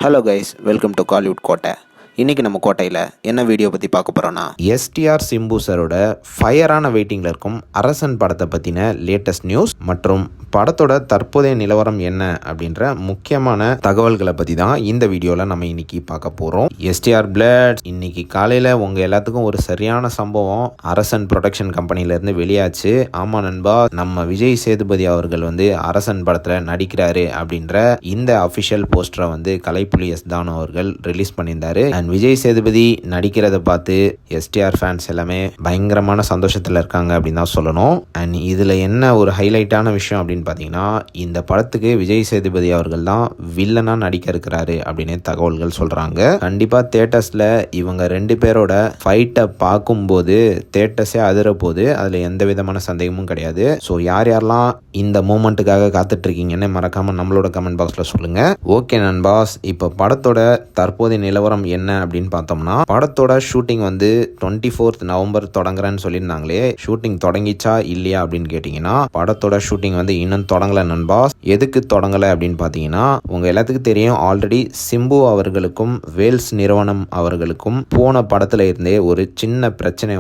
Hello guys, welcome to Kollywood கோட்டை. இன்றைக்கி நம்ம கோட்டையில் என்ன வீடியோ பற்றி பார்க்க போகிறோன்னா, எஸ்டிஆர் சிம்பு சாரோட ஃபயரான வெயிட்டிங்கில் இருக்கும் அரசன் படத்தை பற்றின லேட்டஸ்ட் நியூஸ் மற்றும் படத்தோட தற்போதைய நிலவரம் என்ன அப்படின்ற முக்கியமான தகவல்களை பற்றி தான் இந்த வீடியோவில் நம்ம இன்னைக்கு பார்க்க போகிறோம். எஸ்டிஆர் பிளட் இன்னைக்கு காலையில் உங்கள் எல்லாத்துக்கும் ஒரு சரியான சம்பவம் அரசன் ப்ரொடக்ஷன் கம்பெனிலேருந்து வெளியாச்சு. ஆமாம் நண்பா, நம்ம விஜய் சேதுபதி அவர்கள் அரசன் படத்தில் நடிக்கிறாரு அப்படின்ற இந்த அஃபிஷியல் போஸ்டரை கலைப்புலி எஸ் தானு அவர்கள் ரிலீஸ் பண்ணியிருந்தாரு. அண்ட் விஜய் சேதுபதி நடிக்கிறத பார்த்து எஸ்டிஆர் ஃபேன்ஸ் எல்லாமே பயங்கரமான சந்தோஷத்தில் இருக்காங்க அப்படின்னு தான் சொல்லணும். அண்ட் இதில் என்ன ஒரு ஹைலைட்டான விஷயம் அப்படின்னு பார்த்தீங்கன்னா, இந்த படத்துக்கு விஜய் சேதுபதி அவர்கள் தான் வில்லனாக நடிக்க இருக்கிறாரு அப்படின்னு தகவல்கள் சொல்கிறாங்க. கண்டிப்பாக தேட்டர்ஸில் இவங்க ரெண்டு பேரோட ஃபைட்டை பார்க்கும்போது தேட்டர்ஸே அதிர போகுது, அதில் எந்த விதமான சந்தேகமும் கிடையாது. ஸோ யாரெல்லாம் இந்த மூமெண்ட்டுக்காக காத்துட்ருக்கீங்கன்னு மறக்காமல் நம்மளோட கமெண்ட் பாக்ஸில் சொல்லுங்கள். ஓகே நண்பாஸ், இப்போ படத்தோட தற்போதைய நிலவரம் என்ன அப்படின்னு பார்த்தோம்னா, படத்தோட ஷூட்டிங் 24 நவம்பர் தொடங்குறேன்னு சொல்லியிருந்தாங்களே, ஷூட்டிங் தொடங்கிச்சா இல்லையா அப்படின்னு கேட்டிங்கன்னா, படத்தோட ஷூட்டிங் இன்னும் தொடங்கலை நண்பாஸ். எதுக்கு தொடங்கலை அப்படின்னு பார்த்தீங்கன்னா, உங்கள் எல்லாத்துக்கும் தெரியும், ஆல்ரெடி சிம்பு அவர்களுக்கும் வேல்ஸ் நிறுவனம் அவர்களுக்கும் போன படத்தில் இருந்தே ஒரு சின்ன பிரச்சனை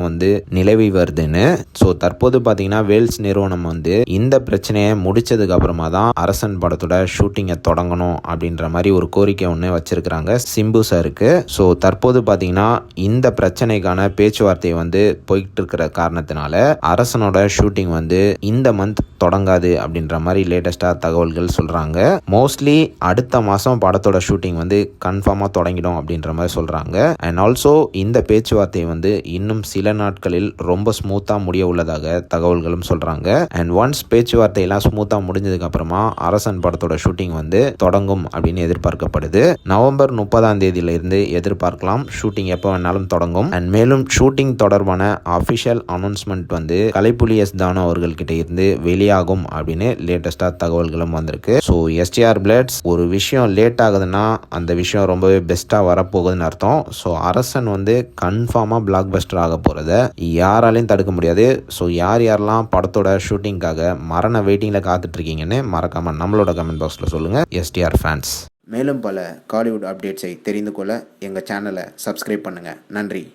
நிலவி வருதுன்னு. ஸோ தற்போது பார்த்தீங்கன்னா வேல்ஸ் நிறுவனம் இந்த பிரச்சனையை முடிச்சதுக்கு அப்புறமா தான் அரசன் படத்தோட ஷூட்டிங்கை தொடங்கணும் அப்படின்ற மாதிரி ஒரு கோரிக்கை ஒன்று வச்சிருக்கிறாங்க சிம்பு சாருக்கு. ஸோ தற்போது பார்த்தீங்கன்னா இந்த பிரச்சனைக்கான பேச்சுவார்த்தை போயிட்டு இருக்கிற காரணத்தினால அரசனோட ஷூட்டிங் இந்த மந்த் தொடங்காது அப்படின்ற மாதிரி லேட்டஸ்டாக தகவல்கள் சொல்கிறாங்க. மோஸ்ட்லி அடுத்த மாதம் படத்தோட ஷூட்டிங் கன்ஃபார்மாக தொடங்கிடும் அப்படின்ற மாதிரி சொல்கிறாங்க. அண்ட் ஆல்சோ இந்த பேச்சுவார்த்தை இன்னும் சில நாட்களில் ரொம்ப ஸ்மூத்தாக முடிய உள்ளதாக தகவல்களும் சொல்கிறாங்க. அண்ட் ஒன்ஸ் பேச்சுவார்த்தையெல்லாம் ஸ்மூத்தாக முடிஞ்சதுக்கு அப்புறமா அரசன் படத்தோட ஷூட்டிங் தொடங்கும் அப்படின்னு எதிர்பார்க்கப்படுது. நவம்பர் 30ஆம் தேதியிலிருந்து எதிர்பார்க்கலாம் ஷூட்டிங் எப்போ வேணாலும் தொடங்கும். அண்ட் மேலும் ஷூட்டிங் தொடர்பான அஃபிஷியல் அனௌன்ஸ்மெண்ட் கலைப்புலி எஸ் தானு அவர்கள்கிட்ட இருந்து வெளியாகும் அப்படின்னு லேட்டஸ்டாக தகவல்களும் வந்திருக்கு. ஸோ எஸ்டிஆர் பிளட்ஸ் ஒரு விஷயம் லேட் ஆகுதுன்னா அந்த விஷயம் ரொம்பவே பெஸ்ட்டாக வரப்போகுதுன்னு அர்த்தம். ஸோ அரசன் கன்ஃபார்மாக பிளாக் பஸ்டர் ஆக போகிறத யாராலையும் தடுக்க முடியாது. ஸோ யாரெல்லாம் படத்தோட ஷூட்டிங்காக மரண வெயிட்டிங்கில் காத்துட்ருக்கீங்கன்னு மறக்காமல் நம்மளோட கமெண்ட் பாக்ஸில் சொல்லுங்கள் எஸ்டிஆர் ஃபேன்ஸ். மேலும் பல காலிவுட் அப்டேட்ஸை தெரிந்து கொள்ள எங்கள் சேனலை சப்ஸ்கிரைப் பண்ணுங்கள். நன்றி.